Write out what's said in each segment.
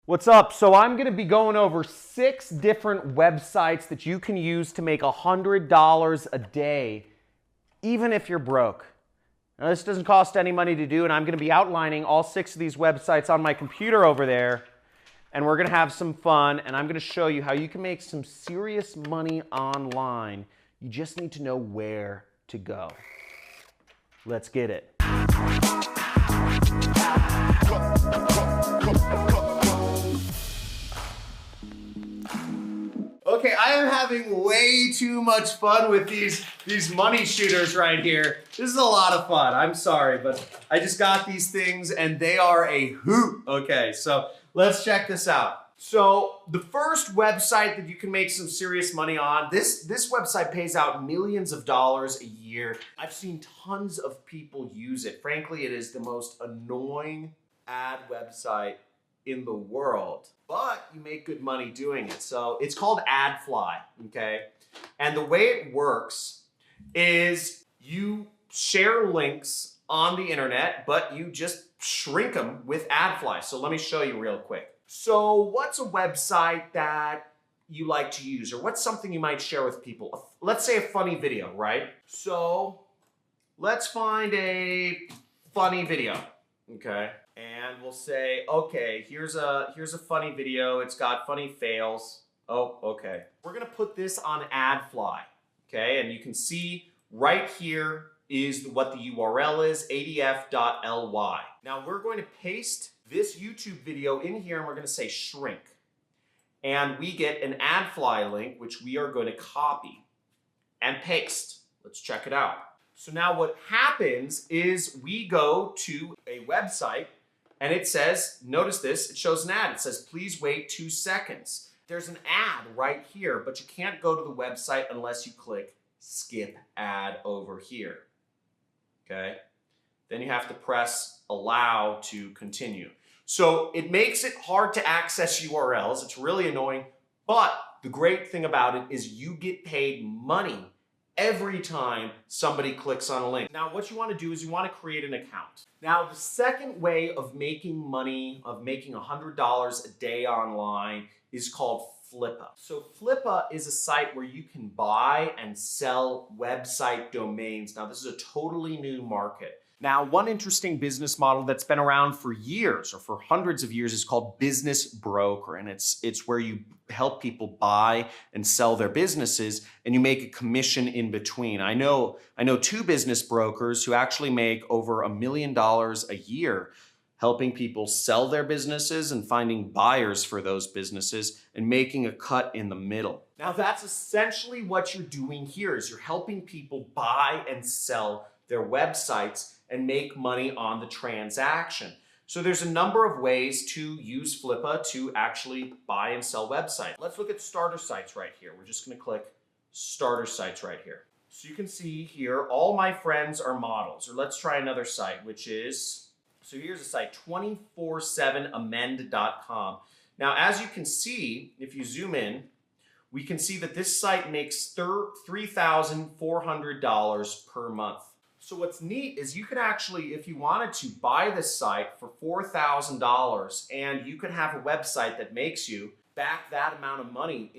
What's up? So I'm going to be going over 6 different websites that you can use to make $100 a day, even if you're broke. Now, this doesn't cost any money to do, and I'm going to be outlining all 6 of these websites on my computer over there, and we're going to have some fun, and I'm going to show you how you can make some serious money online. You just need to know where to go. Let's get it. Okay, I am having way too much fun with these money shooters right here. This is a lot of fun. I'm sorry, but I just got these things and they are a hoot. Okay, so let's check this out. So the first website that you can make some serious money on, this website pays out millions of dollars a year. I've seen tons of people use it. Frankly, it is the most annoying ad website in the world, but you make good money doing it. So it's called AdFly, okay? And the way it works is you share links on the internet, but you just shrink them with AdFly. So let me show you real quick. So what's a website that you like to use, or what's something you might share with people? Let's say a funny video, right? So let's find a funny video, okay? And we'll say, okay, here's a funny video. It's got funny fails. Oh, okay. We're gonna put this on AdFly, okay? And you can see right here is what the URL is, adf.ly. Now we're going to paste this YouTube video in here and we're gonna say shrink. And we get an AdFly link, which we are going to copy and paste. Let's check it out. So now what happens is we go to a website and it says, notice this, it shows an ad. It says, please wait 2 seconds. There's an ad right here, but you can't go to the website unless you click skip ad over here, okay? Then you have to press allow to continue. So it makes it hard to access URLs. It's really annoying, but the great thing about it is you get paid money every time somebody clicks on a link. Now, what you want to do is you want to create an account. Now, the second way of making money, of making $100 a day online, is called Flippa. So Flippa is a site where you can buy and sell website domains. Now, this is a totally new market. Now, one interesting business model that's been around for years or for hundreds of years is called business broker. And it's where you help people buy and sell their businesses and you make a commission in between. I know 2 business brokers who actually make over $1 million a year helping people sell their businesses and finding buyers for those businesses and making a cut in the middle. Now, that's essentially what you're doing here is you're helping people buy and sell their websites and make money on the transaction. So there's a number of ways to use Flippa to actually buy and sell websites. Let's look at starter sites right here. We're just gonna click starter sites right here. So you can see here, all my friends are models. Or let's try another site, which is, so here's a site, 247amend.com. Now, as you can see, if you zoom in, we can see that this site makes $3,400 per month. So what's neat is you could actually, if you wanted to, buy this site for $4,000 and you could have a website that makes you back that amount of money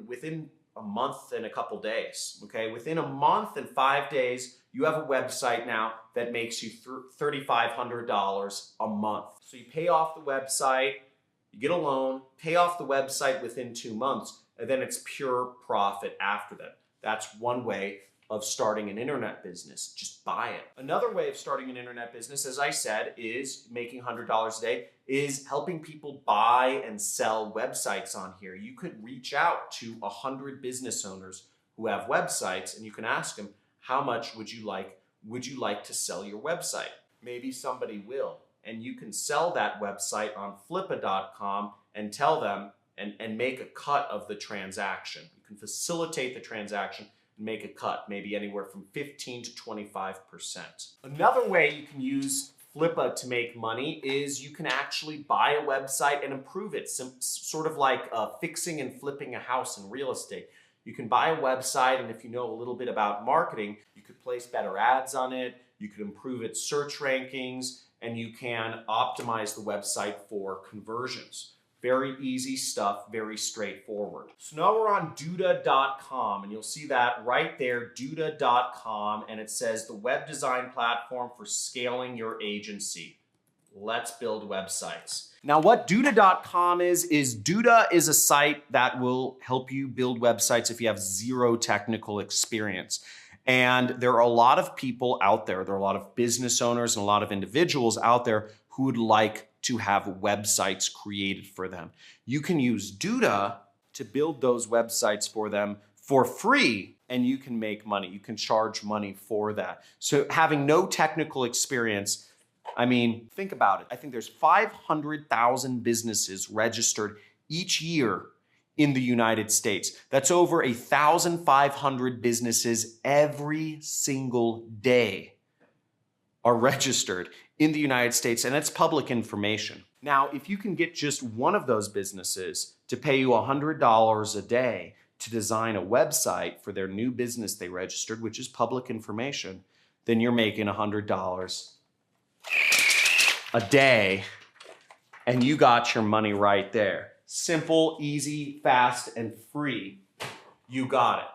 within a month and a couple days, okay? Within a month and 5 days, you have a website now that makes you $3,500 a month. So you pay off the website, you get a loan, pay off the website within 2 months, and then it's pure profit after that. That's one way of starting an internet business. Just buy it. Another way of starting an internet business, as I said, is making $100 a day, is helping people buy and sell websites on here. You could reach out to 100 business owners who have websites and you can ask them, how much would you like to sell your website? Maybe somebody will. And you can sell that website on flippa.com and tell them and make a cut of the transaction. You can facilitate the transaction and make a cut, maybe anywhere from 15 to 25%. Another way you can use Flippa to make money is you can actually buy a website and improve it, sort of like fixing and flipping a house in real estate. You can buy a website, and if you know a little bit about marketing, you could place better ads on it, you could improve its search rankings, and you can optimize the website for conversions. Very easy stuff, very straightforward. So now we're on duda.com, and you'll see that right there, duda.com, and it says the web design platform for scaling your agency. Let's build websites. Now what duda.com is Duda is a site that will help you build websites if you have zero technical experience. And there are a lot of people out there, there are a lot of business owners and a lot of individuals out there who would like to have websites created for them. You can use Duda to build those websites for them for free, and you can make money. You can charge money for that. So having no technical experience, I mean, think about it. I think there's 500,000 businesses registered each year in the United States. That's over 1,500 businesses every single day are registered in the United States, and it's public information. Now, if you can get just one of those businesses to pay you $100 a day to design a website for their new business they registered, which is public information, then you're making $100 a day, and you got your money right there. Simple, easy, fast, and free. You got it.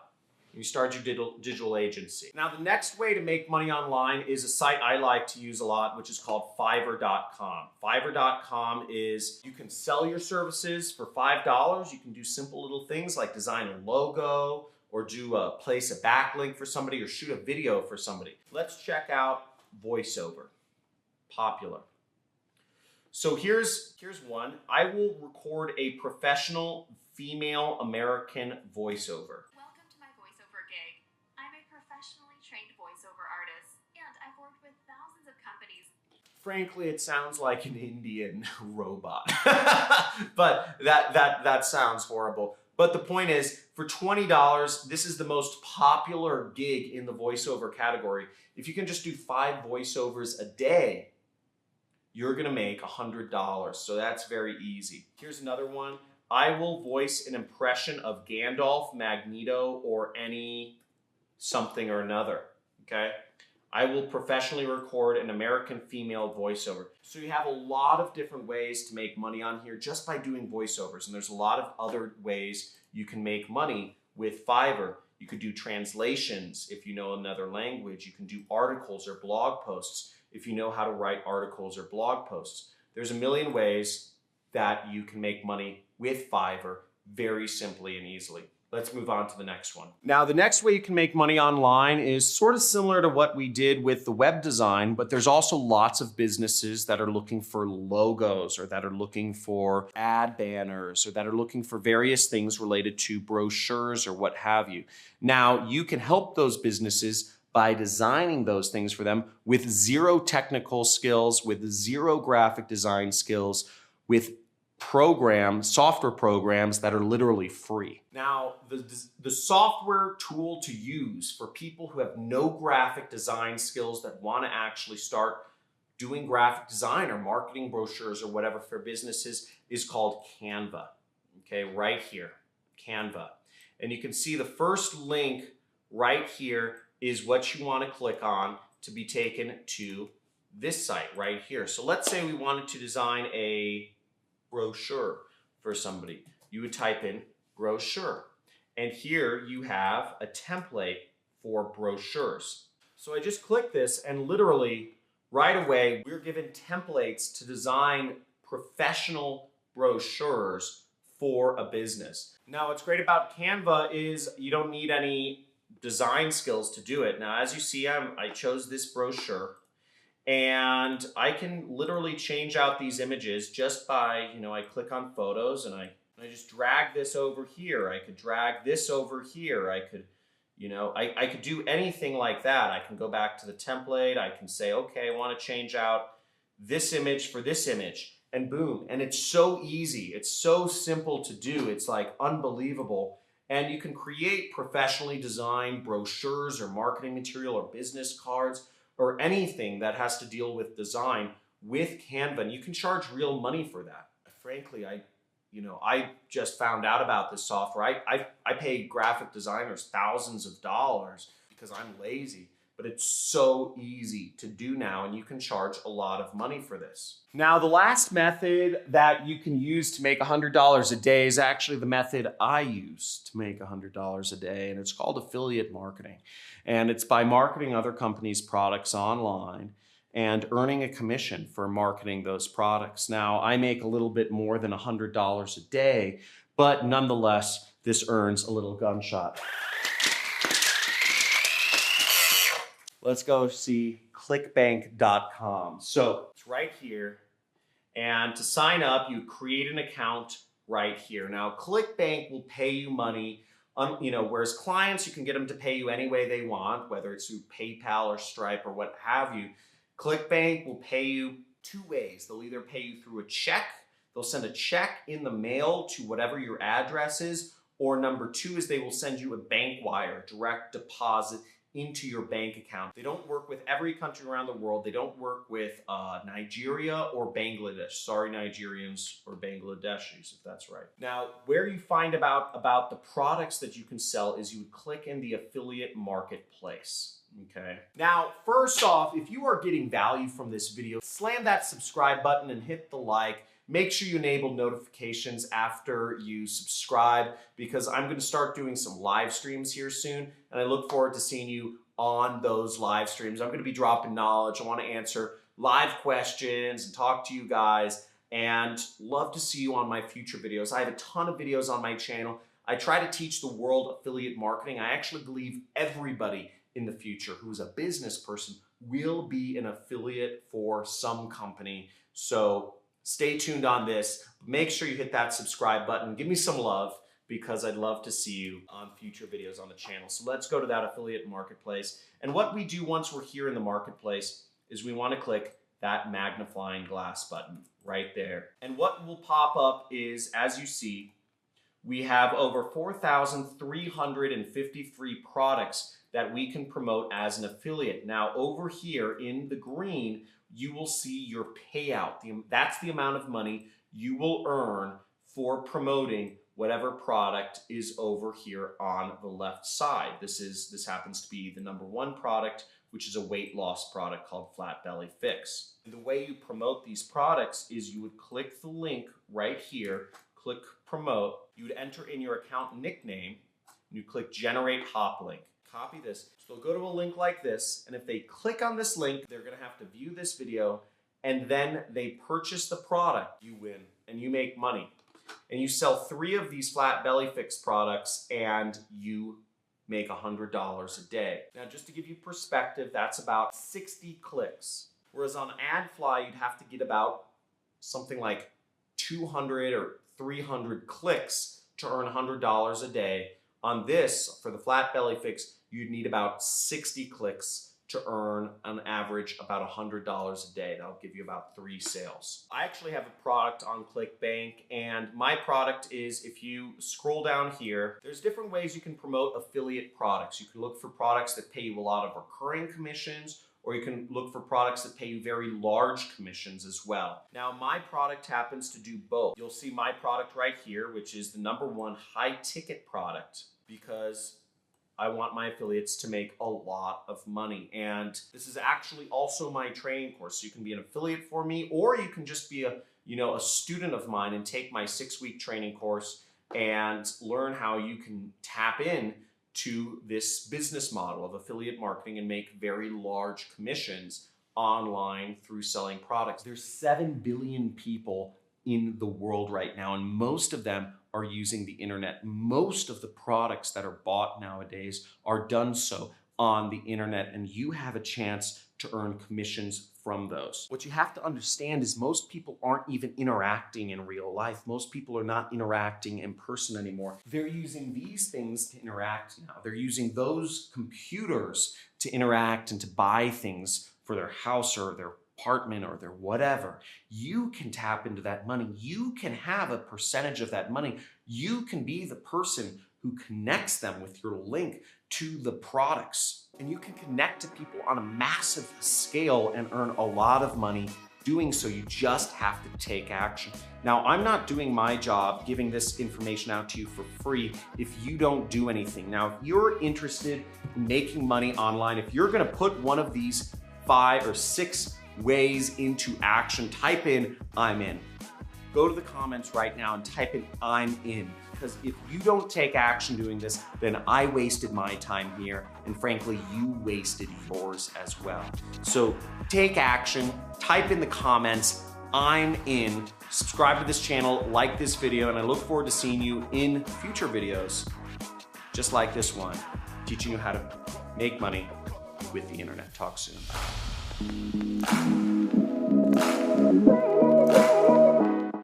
You start your digital agency. Now, the next way to make money online is a site I like to use a lot, which is called Fiverr.com. Fiverr.com is, you can sell your services for $5. You can do simple little things like design a logo, or place a backlink for somebody, or shoot a video for somebody. Let's check out voiceover. Popular. So here's one. I will record a professional female American voiceover. Welcome to my voiceover gig. I'm a professionally trained voiceover artist, and I've worked with thousands of companies. Frankly, it sounds like an Indian robot. But that sounds horrible. But the point is, for $20, this is the most popular gig in the voiceover category. If you can just do 5 voiceovers a day, you're gonna make $100. So that's very easy. Here's another one. I will voice an impression of Gandalf, Magneto, or any something or another, okay? I will professionally record an American female voiceover. So you have a lot of different ways to make money on here just by doing voiceovers. And there's a lot of other ways you can make money with Fiverr. You could do translations if you know another language. You can do articles or blog posts if you know how to write articles or blog posts. There's a million ways that you can make money with Fiverr very simply and easily. Let's move on to the next one. Now, the next way you can make money online is sort of similar to what we did with the web design, but there's also lots of businesses that are looking for logos, or that are looking for ad banners, or that are looking for various things related to brochures or what have you. Now, you can help those businesses by designing those things for them with zero technical skills, with zero graphic design skills, with software programs that are literally free. Now, the software tool to use for people who have no graphic design skills that want to actually start doing graphic design or marketing brochures or whatever for businesses is called Canva. Okay, right here, Canva. And you can see the first link right here is what you want to click on to be taken to this site right here. So let's say we wanted to design a brochure for somebody. You would type in brochure, and here you have a template for brochures. So I just click this, and literally right away we're given templates to design professional brochures for a business. Now, what's great about Canva is you don't need any design skills to do it. Now, as you see, I chose this brochure, and I can literally change out these images just by, I click on photos, and I just drag this over here. I could drag this over here. I could, I could do anything like that. I can go back to the template. I can say, okay, I want to change out this image for this image, and boom. And it's so easy. It's so simple to do. It's like unbelievable. And you can create professionally designed brochures or marketing material or business cards or anything that has to deal with design with Canva, and you can charge real money for that. Frankly, I just found out about this software. I pay graphic designers thousands of dollars because I'm lazy but it's so easy to do now, and you can charge a lot of money for this. Now, the last method that you can use to make $100 a day is actually the method I use to make $100 a day, and it's called affiliate marketing. And it's by marketing other companies' products online and earning a commission for marketing those products. Now, I make a little bit more than $100 a day, but nonetheless, this earns a little gunshot. Let's go see clickbank.com. So it's right here. And to sign up, you create an account right here. Now, ClickBank will pay you money, whereas clients, you can get them to pay you any way they want, whether it's through PayPal or Stripe or what have you. ClickBank will pay you two ways. They'll either pay you through a check. They'll send a check in the mail to whatever your address is, or number two is they will send you a bank wire, direct deposit into your bank account. They don't work with every country around the world. They don't work with Nigeria or Bangladesh. Sorry, Nigerians or Bangladeshis, if that's right. Now, where you find about the products that you can sell is you would click in the affiliate marketplace. Okay. Now, first off, if you are getting value from this video, slam that subscribe button and hit the like. Make sure you enable notifications after you subscribe, because I'm going to start doing some live streams here soon, and I look forward to seeing you on those live streams. I'm going to be dropping knowledge. I want to answer live questions and talk to you guys, and love to see you on my future videos. I have a ton of videos on my channel. I try to teach the world affiliate marketing. I actually believe everybody in the future who is a business person will be an affiliate for some company. So stay tuned on this. Make sure you hit that subscribe button. Give me some love, because I'd love to see you on future videos on the channel. So let's go to that affiliate marketplace. And what we do once we're here in the marketplace is we want to click that magnifying glass button right there. And what will pop up is, as you see, we have over 4,353 products that we can promote as an affiliate. Now, over here in the green, you will see your payout. That's the amount of money you will earn for promoting whatever product is over here on the left side. This happens to be the #1 product, which is a weight loss product called Flat Belly Fix. And the way you promote these products is you would click the link right here, click promote, you would enter in your account nickname, and you click generate hop link. Copy this. So they'll go to a link like this, and if they click on this link, they're gonna have to view this video, and then they purchase the product. You win, and you make money. And you sell 3 of these Flat Belly Fix products, and you make $100 a day. Now, just to give you perspective, that's about 60 clicks. Whereas on AdFly, you'd have to get about something like 200 or 300 clicks to earn $100 a day. On this, for the Flat Belly Fix, you'd need about 60 clicks to earn on average about $100 a day. That'll give you about 3 sales. I actually have a product on ClickBank, and my product is, if you scroll down here, there's different ways you can promote affiliate products. You can look for products that pay you a lot of recurring commissions, or you can look for products that pay you very large commissions as well. Now, my product happens to do both. You'll see my product right here, which is the #1 high ticket product, because I want my affiliates to make a lot of money. And this is actually also my training course. So you can be an affiliate for me, or you can just be a student of mine and take my 6-week training course and learn how you can tap in to this business model of affiliate marketing and make very large commissions online through selling products. There's 7 billion people in the world right now, and most of them are using the internet. Most of the products that are bought nowadays are done so on the internet, and you have a chance to earn commissions from those. What you have to understand is most people aren't even interacting in real life. Most people are not interacting in person anymore. They're using these things to interact now. They're using those computers to interact and to buy things for their house or their apartment or their whatever. You can tap into that money. You can have a percentage of that money. You can be the person who connects them with your link to the products. And you can connect to people on a massive scale and earn a lot of money doing so, you just have to take action. Now, I'm not doing my job giving this information out to you for free if you don't do anything. Now, if you're interested in making money online, if you're gonna put one of these 5 or 6 ways into action, type in "I'm in." Go to the comments right now and type in "I'm in." Because if you don't take action doing this, then I wasted my time here, and frankly, you wasted yours as well. So take action, type in the comments, "I'm in," subscribe to this channel, like this video, and I look forward to seeing you in future videos, just like this one, teaching you how to make money with the internet. Talk soon.